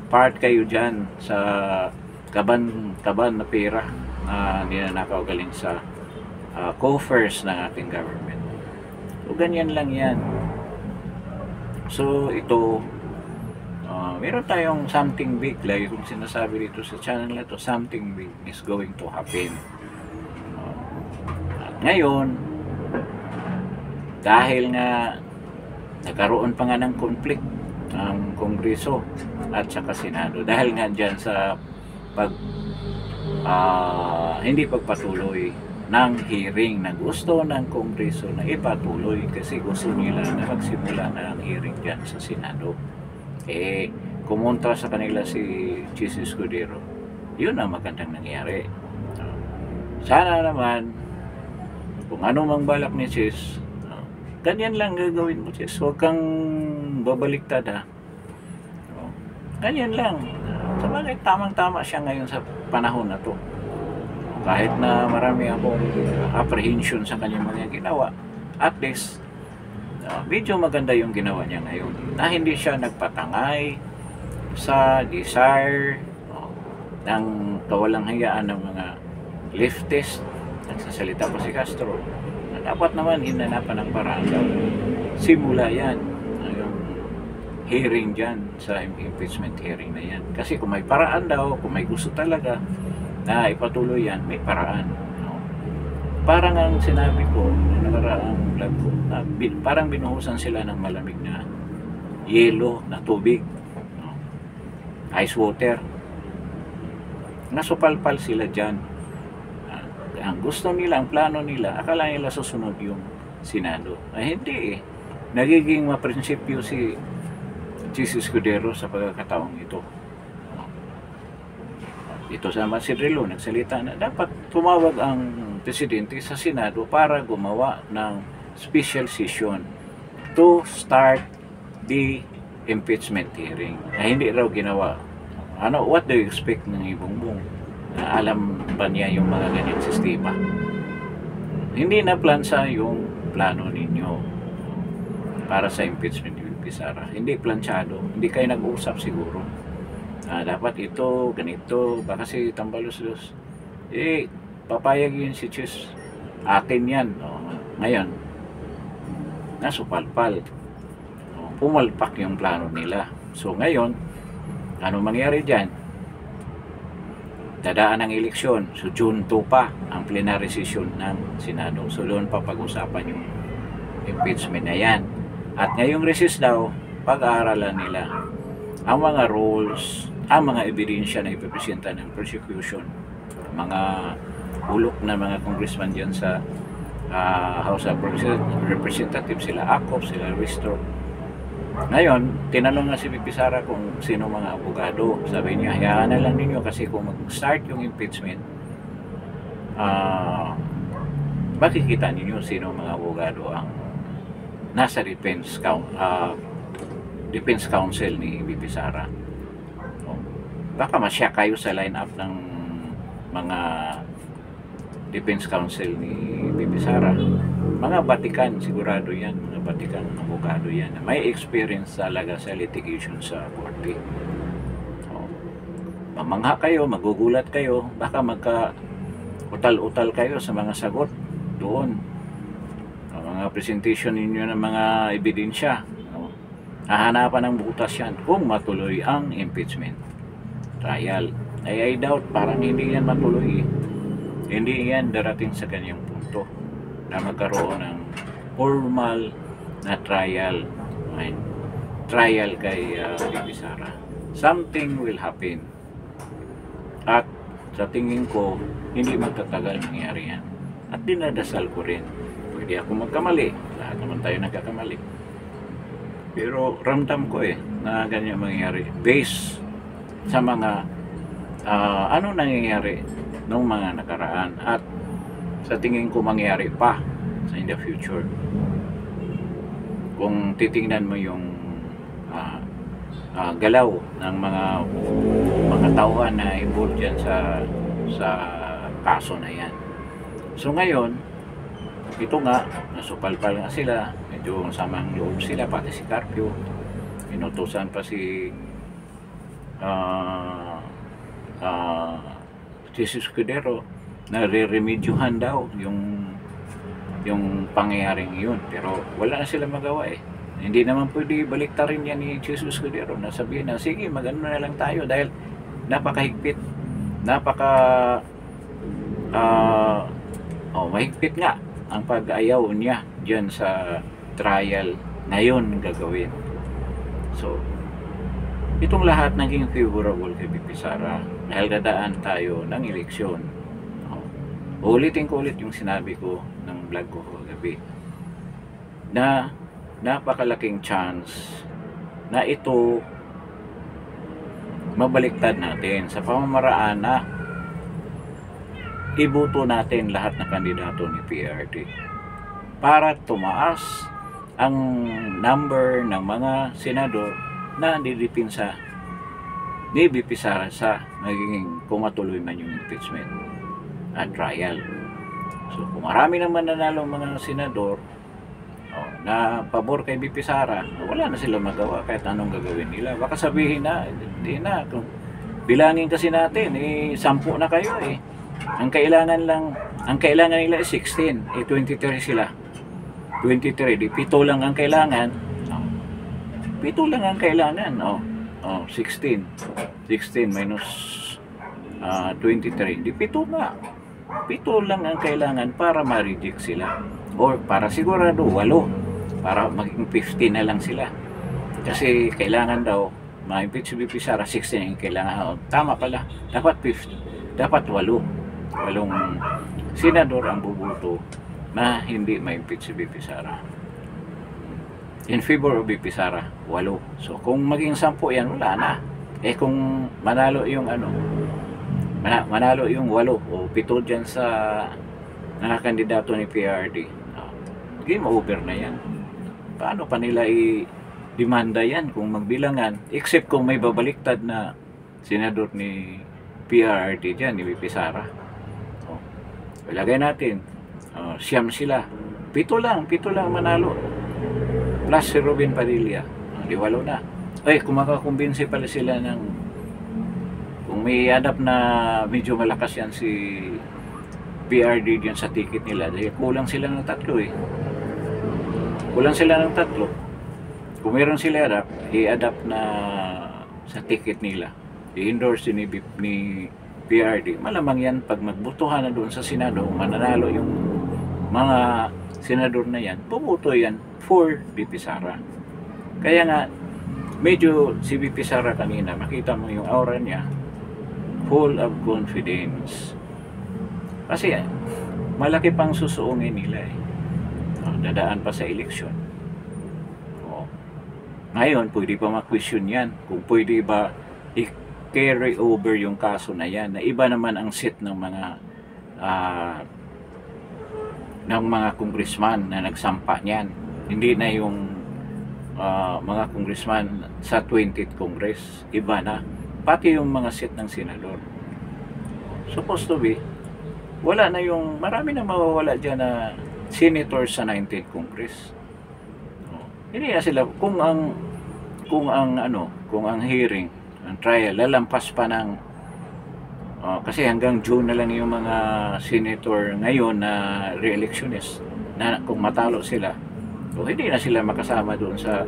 Part kayo dyan sa kaban na pera na ninanakaw galing sa coffers ng ating government. So ganyan lang yan. So ito, meron tayong something big, lagi kong sinasabi dito sa channel na to, something big is going to happen. At ngayon, dahil nga nagkaroon pa nga ng conflict ang Kongreso at saka Senado, dahil nga dyan sa hindi pagpatuloy ng hearing na gusto ng Kongreso na ipatuloy kasi gusto nila na magsimula na ang hearing dyan sa Senado. Kumontra sa kanila si Chis Escudero. Yun ang magandang nangyari. Sana naman kung ano mang balak ni Chis, ganyan lang gagawin mo, Chis. Huwag kang babaliktad, ha. Ganyan lang. Sabagay, tamang-tama siya ngayon sa panahon na to. Kahit na marami akong apprehension sa kanyang mga ginawa, at least medyo maganda yung ginawa niya ngayon na hindi siya nagpatangay sa desire ng kawalang hayaan ng mga leftist. Nagsasalita pa si Castro na dapat naman hinanapan ng paraan daw. Simula yan yung hearing dyan sa impeachment hearing na yan. Kasi kung may paraan daw, kung may gusto talaga na ipatuloy yan, may paraan. Parang ang sinabi ko na nakaraang vlog ko, parang binuhusan sila ng malamig na yelo na tubig, ice water. Nasupalpal sila dyan. Ang gusto nila, ang plano nila, akala nila susunod yung Senado. Ay hindi eh. Nagiging maprinsipyo si Chis Escudero sa pagkakataong ito. Ito sa Masidrilo, nagsalita na dapat tumawag ang presidente sa Senado para gumawa ng special session to start the impeachment hearing. Na hindi raw ginawa. What do you expect ng Bongbong? Alam ba niya yung mga ganyang sistema? Hindi na plansa yung plano ninyo para sa impeachment ni VP Sara. Hindi planchado. Hindi kayo nag-uusap siguro. dapat ito, ganito, baka si Tambaluslos. Papayag yun si Chis. Akin yan. Ngayon, nasupalpal. Pumalpak yung plano nila. So ngayon, ano mangyari dyan? Dadaan ng eleksyon. So June 2 pa ang plenary session ng Senado. So doon pa pag-usapan yung impeachment na yan. At ngayong recess daw, pag-aaralan nila ang mga rules, ang mga ebidensya na ipipresenta ng prosecution, mga bulok na mga congressman dyan sa House of Representatives, sila Acop, sila Risto. Ngayon, tinanong na si Bibi Sara kung sino mga abogado. Sabi niya, hayaan na lang ninyo kasi kung mag-start yung impeachment, makikita ninyo sino mga abogado ang nasa defense counsel ni Bibi Sara. Baka masya kayo sa line-up ng mga defense counsel ni Bibi Sara. Mga batikan, sigurado yan. Mga batikan, abogado yan. May experience talaga sa litigation sa korte. Mamangha kayo, magugulat kayo, baka magka-utal-utal kayo sa mga sagot doon. Mga presentation ninyo ng mga ebidensya. Hahanapan ng butas yan kung matuloy ang impeachment trial. I doubt, parang hindi yan matuloy. Hindi yan darating sa kanyang punto na magkaroon ng formal na trial kay Bibi Sara. Something will happen. At sa tingin ko, hindi magtatagal mangyari yan. At dinadasal ko rin. Pwede ako magkamali. Lahat naman tayo nagkakamali. Pero ramdam ko na ganyan mangyari. Based sa mga ano nangyayari nung mga nakaraan. At sa tingin ko mangyari pa in the future. Kung titingnan mo yung galaw ng mga tauhan na involved dyan sa kaso na yan. So ngayon, ito nga, nasupalpal nga sila, medyo samang loob sila, pati si Carpio, inutusan pa si Jesus Escudero na re-remedyohan daw yung pangyayaring yun, pero wala na sila magawa Hindi naman pwede baliktarin yan ni Jesus Escudero na sabihin na sige magano na lang tayo dahil napakahigpit, mahigpit nga ang pag-ayaw niya dyan sa trial ngayon gagawin. So itong lahat naging favorable kay Bibi Sara dahil dadaan tayo ng eleksyon. Ulitin ko ulit yung sinabi ko ng vlog ko kagabi na napakalaking chance na ito mabaliktad natin sa pamamaraan na iboto natin lahat ng kandidato ni PRD para tumaas ang number ng mga senador na didipinsa ni Bibi Sara sa magiging kumatuloy man yung impeachment at trial. So kung marami naman nanalo mga senador na pabor kay Bibi Sara, wala na sila magawa kahit anong gagawin nila. Baka sabihin na, hindi na. Kung bilangin kasi natin, 10 na kayo Ang kailangan nila is 16. 23 sila. 23, di 7 lang ang kailangan. 7 lang ang kailangan. 16. 16 minus 23. Di 7 na. 7 lang ang kailangan para ma-reject sila. Or para sigurado 8. Para maging 15 na lang sila. Kasi kailangan daw ma-impeach si Bibi Sara 16 yung kailangan. Tama pala. Dapat 15. Dapat 8 senador ang bubuto na hindi ma-impeach si Bibi Sara. In favor of Bibi Sara, 8. So kung maging 10 yan, wala na. Kung manalo yung manalo yung 8 o 7 dyan sa kandidato ni PRD, game over na yan. Paano pa nila i-demanda yan kung magbilangan, except kung may babaliktad na senador ni PRD dyan, ni Bibi Sara. Ilagay natin, siyam sila. 7 lang manalo. Plus si Robin Padilla. Di 8 na. Kung makakumbinsi pala sila ng may adapt na medyo malakas yan si PRD dyan sa ticket nila dahil kulang sila ng tatlo eh. Kulang sila ng tatlo. Kung meron sila i-adapt na sa ticket nila, i-endorse ni PRD, malamang yan pag magbutuhan na doon sa Senado, mananalo yung mga senador na yan, bubuto yan for VP Sara. Kaya nga, medyo si VP Sara kanina, makita mo yung aura niya, full of confidence. Kasi malaki pang susuungin nila eh. Dadaan pa sa eleksyon. Ngayon, pwede pa ma-question yan. Kung pwede ba i-carry over yung kaso na yan, na iba naman ang set ng mga congressman na nagsampa niyan. Hindi na yung mga congressman sa 20th Congress. Iba na. Pati yung mga set ng senador. Supposed to be, wala na yung, marami na mawawala dyan na senator sa 19th Congress. Hindi na sila, kung ang hearing, ang trial, lalampas pa ng, kasi hanggang June na lang yung mga senator ngayon na re-electionist, na kung matalo sila, so hindi na sila makasama doon sa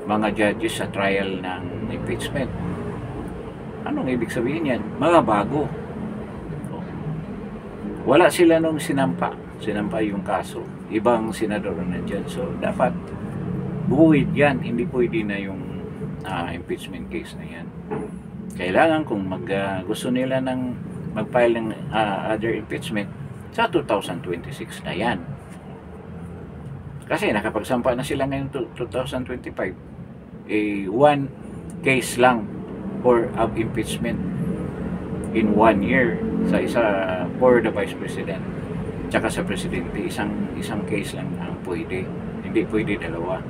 mga judges sa trial ng impeachment. Anong ibig sabihin yan? Mga bago. Wala sila nung sinampa yung kaso. Ibang senador na dyan. So, dapat buwid yan. Hindi pwede na yung impeachment case na yan. Kailangan kung gusto nila ng mag-file ng other impeachment, sa 2026 na yan. Kasi nakapagsampa na sila ngayon 2025. One case lang of impeachment in 1 year sa isa for the Vice President tsaka sa Presidente, isang case lang ang pwede, hindi pwede dalawa.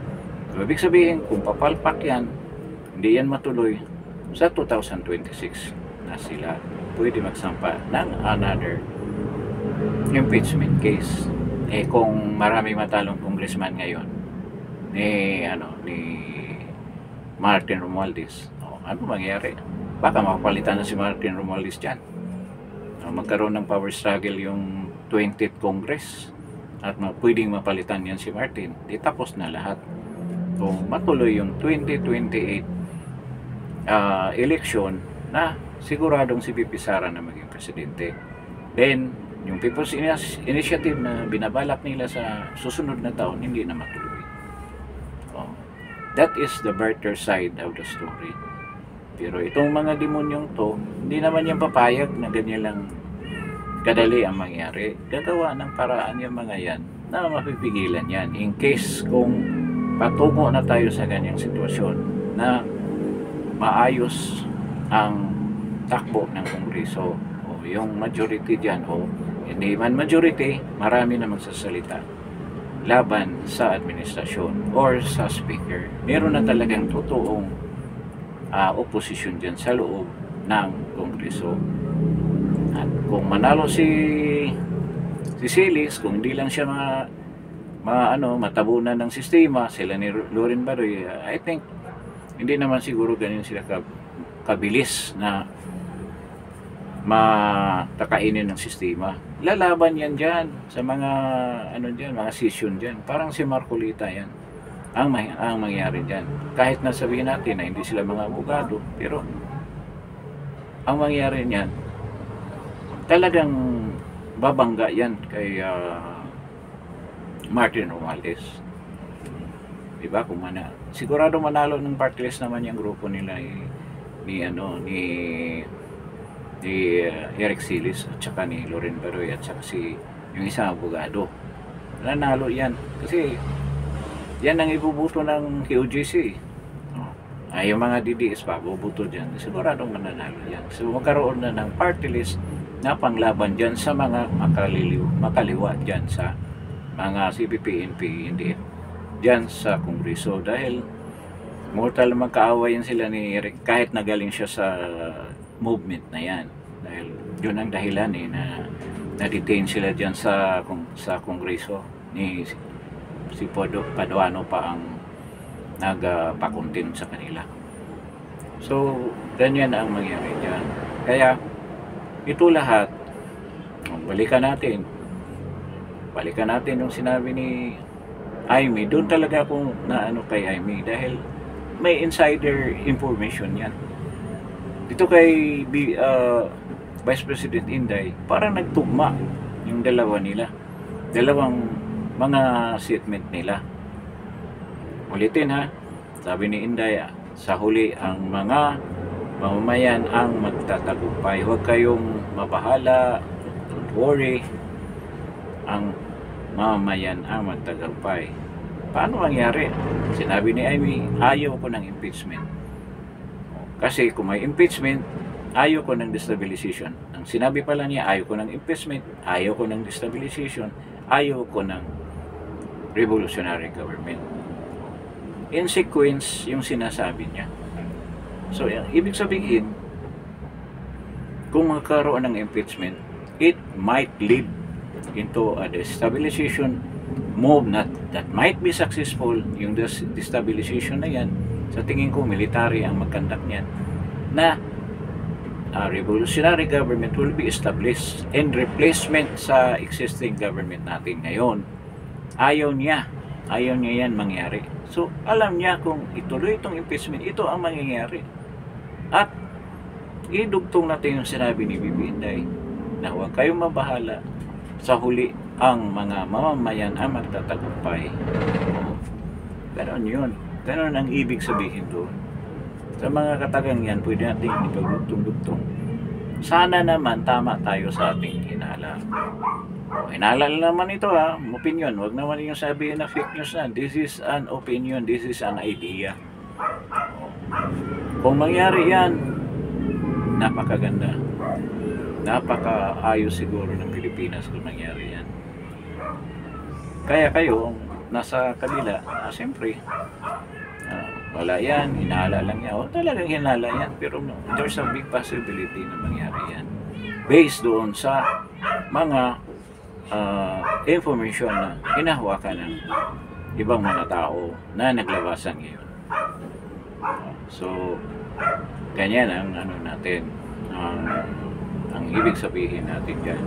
So, ibig sabihin, kung papalpak yan, hindi yan matuloy, sa 2026 na sila pwede magsampa ng another impeachment case. Kung marami matalong congressman ngayon ni Martin Romualdez, ano mangyayari? Baka makapalitan na si Martin Romualdez dyan. Magkaroon ng power struggle yung 20th Congress at pwedeng mapalitan yan si Martin. Di tapos na lahat. Kung matuloy yung 2028 election na siguradong si VP Sara na maging presidente. Then, yung People's Initiative na binabalak nila sa susunod na taon, hindi na matuloy. That is the brighter side of the story. Pero itong mga demonyong to, hindi naman yung papayag na ganyan lang kadali ang mangyari. Gagawa ng paraan yung mga yan na mapipigilan yan. In case kung patungo na tayo sa ganyang sitwasyon na maayos ang takbo ng Kongreso o yung majority dyan o hindi man majority, marami na magsasalita laban sa administrasyon or sa speaker. Meron na talagang totoong oposisyon dyan sa loob ng Kongreso. At kung manalo si Silis, kung hindi lang siya matabunan ng sistema, sila ni Loren Baroy, I think hindi naman siguro ganyan sila kabilis na matakainin ng sistema. Lalaban yan dyan sa mga mga session dyan. Parang si Marcolita yan ang mangyari dyan. Kahit na sabihin natin na hindi sila mga abogado, pero ang mangyari niyan talagang babangga yan kay Martin Romualdez. Diba? Kung sigurado manalo ng party list naman yung grupo nila ni Eric Silis at saka ni Loren Baroy at saka yung isang abogado. Nanalo yan kasi yan ang ibubuto ng QGC. Yung mga DDS pa bubuto dyan, siguradong mananalo yan. So magkaroon na ng party list na panglaban dyan sa mga makaliwa dyan sa mga CPP, NP, NDF dyan sa Kongreso. Dahil mortal magkaawayan sila ni Eric kahit nagaling siya sa movement na yan. Dahil yun ang dahilan na na-detain sila dyan sa Kongreso. Si Paduano pa ang nagpakuntin sa kanila. So, ganyan ang mangyari dyan. Kaya ito lahat, balikan natin. Balikan natin yung sinabi ni Amy. Doon talaga ako na ano kay Amy dahil may insider information yan. Dito kay Vice President Inday, parang nagtugma yung dalawa nila. Dalawang mga statement nila. Ulitin ha, sabi ni Inday, sa huli ang mga mamamayan ang magtatagumpay. Huwag kayong mabahala, don't worry, ang mamamayan ang magtatagumpay. Paano mangyari? Sinabi ni Amy, ayaw ko ng impeachment. Kasi kung may impeachment, ayaw ko ng destabilization. Ang sinabi pala niya, ayaw ko ng impeachment, ayaw ko ng destabilization, ayaw ko ng revolutionary government. In sequence, yung sinasabi niya. So, ibig sabihin, kung magkaroon ng impeachment, it might lead into a destabilization move that might be successful. Yung destabilization na yan, sa tingin ko, military ang magkandak niyan, na a revolutionary government will be established in replacement sa existing government natin ngayon. Ayaw niya yan mangyari. So, alam niya kung ituloy itong impeachment, ito ang mangyayari. At idugtong natin yung sinabi ni Bibi Inday na huwag kayong mabahala, sa huli ang mga mamamayan ang magtatagumpay. Ganon yun. Ganon ang ibig sabihin doon. Sa mga katagang yan, pwede natin ipagdugtong-dugtong. Sana naman tama tayo sa ating hinala. Hinala naman ito ha, opinion. Huwag naman yung sabihin na fake news na. This is an opinion, this is an idea. Kung mangyari yan, napakaganda. Napakaayos siguro ng Pilipinas kung mangyari yan. Kaya kayo, nasa kabila, siyempre, wala yan, hinala lang yan. O talagang hinala yan, pero there's a big possibility na mangyari yan. Based doon sa mga information na hinahawakan ng ibang mga tao na naglabasan ngayon. So, ganyan ang ano natin, ang ibig sabihin natin dyan.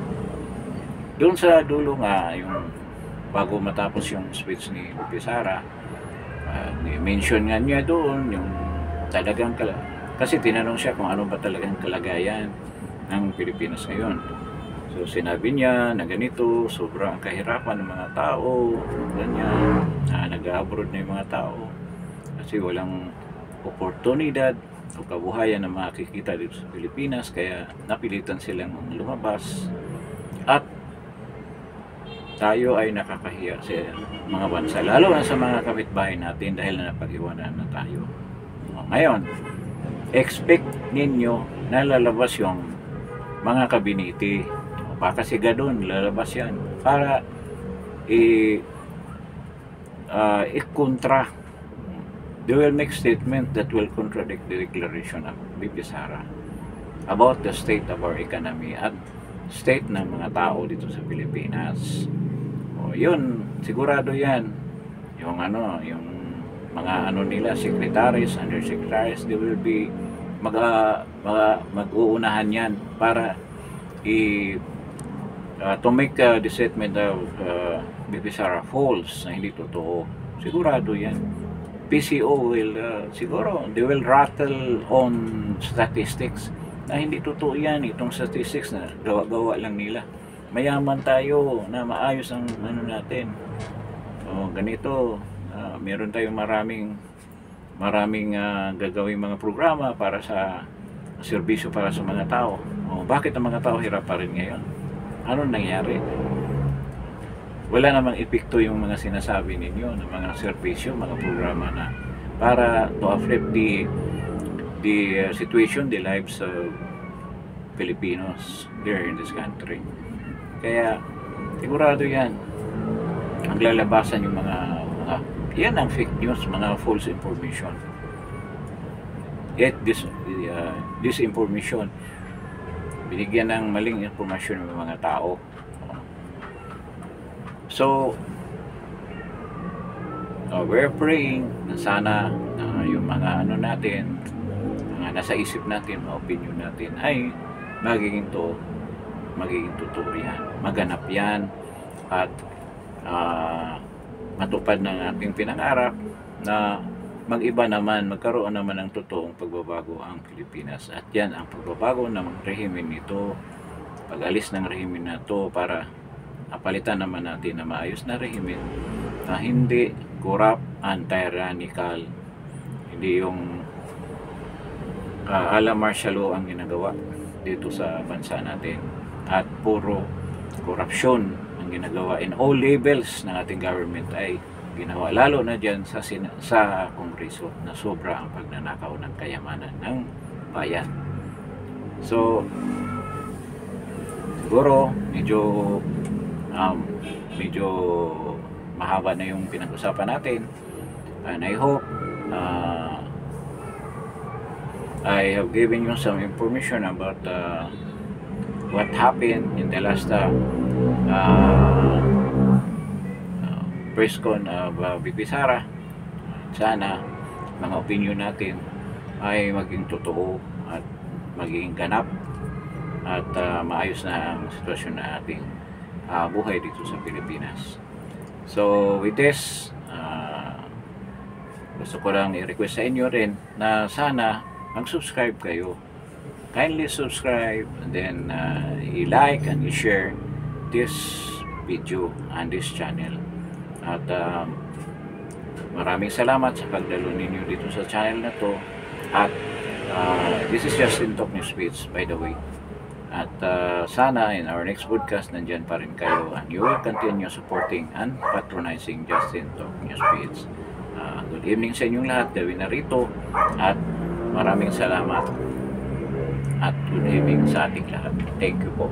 Doon sa dulo nga, yung bago matapos yung speech ni Sara, mention nga niya doon yung talagang kasi tinanong siya kung ano ba talagang kalagayan ng Pilipinas ngayon. So sinabi niya na ganito, sobrang kahirapan ng mga tao, ganyan, nag-abroad na yung mga tao kasi walang oportunidad o kabuhayan na makikita dito sa Pilipinas, kaya napilitan silang lumabas at tayo ay nakakahiya sa mga bansa, lalo na sa mga kapitbahay natin dahil na napag-iwanan na tayo. Ngayon, expect ninyo na lalabas yung mga kabinete, pakasigadon, lalabas yan para ikontra. They will make statement that will contradict the declaration of Bibi Sara about the state of our economy at state ng mga tao dito sa Pilipinas. O yun, sigurado yan. Yung ano, yung mga ano nila, secretaries, undersecretaries, they will be mag-uunahan yan para to make the statement of Bibi Sara false, na hindi totoo. Sigurado yan. PCO will siguro they will rattle on statistics na hindi totoo yan. Itong statistics na gawa-gawa lang nila. Mayaman tayo na maayos ang ano natin. O ganito, meron tayong maraming gagawing mga programa para sa serbisyo para sa mga tao. O bakit ang mga tao hirap pa rin ngayon? Ano nangyari? Wala namang epekto yung mga sinasabi ninyo ng mga serbisyo, mga programa na para to uplift the situation, the lives of Filipinos there in this country. Kaya sigurado yan ang lalabasan yung mga yan ang fake news, mga false information. Yet this information binigyan ng maling informasyon ng mga tao. So, we're praying na sana yung mga ano natin, mga nasa isip natin, mga opinion natin ay magiging totoo yan, maganap yan, at matupad ng ating pinangarap na mag-iba naman, magkaroon naman ng totoong pagbabago ang Pilipinas. At yan ang pagbabago ng rehimen nito, pag-alis ng rehimen na to para palitan naman natin na maayos na rehimen na hindi corrupt and tyrannical, hindi yung ala martial law ang ginagawa dito sa bansa natin, at puro korupsyon ang ginagawa in all levels ng ating government ay ginawa, lalo na dyan sa Kongreso, na sobra ang pagnanakaw ng kayamanan ng bayan. So siguro medyo mahaba na yung pinag-usapan natin, and I hope I have given you some information about what happened in the last press con of VP Sara. Sana mga opinion natin ay maging totoo at maging ganap, at maayos na ang sitwasyon na ating buhay dito sa Pilipinas. So with this, gusto ko lang i-request sa inyo rin na sana mag-subscribe kayo. Kindly subscribe, and then i-like and i-share this video and this channel. At maraming salamat sa pagdalo ninyo dito sa channel na to. At this is Justin Talk News Feeds, by the way. At sana in our next podcast nandyan pa rin kayo, and you will continue supporting and patronizing Justin Talk News Feeds. Good evening sa inyong lahat, Gawin na rito, at maraming salamat at good evening sa ating lahat. Thank you po.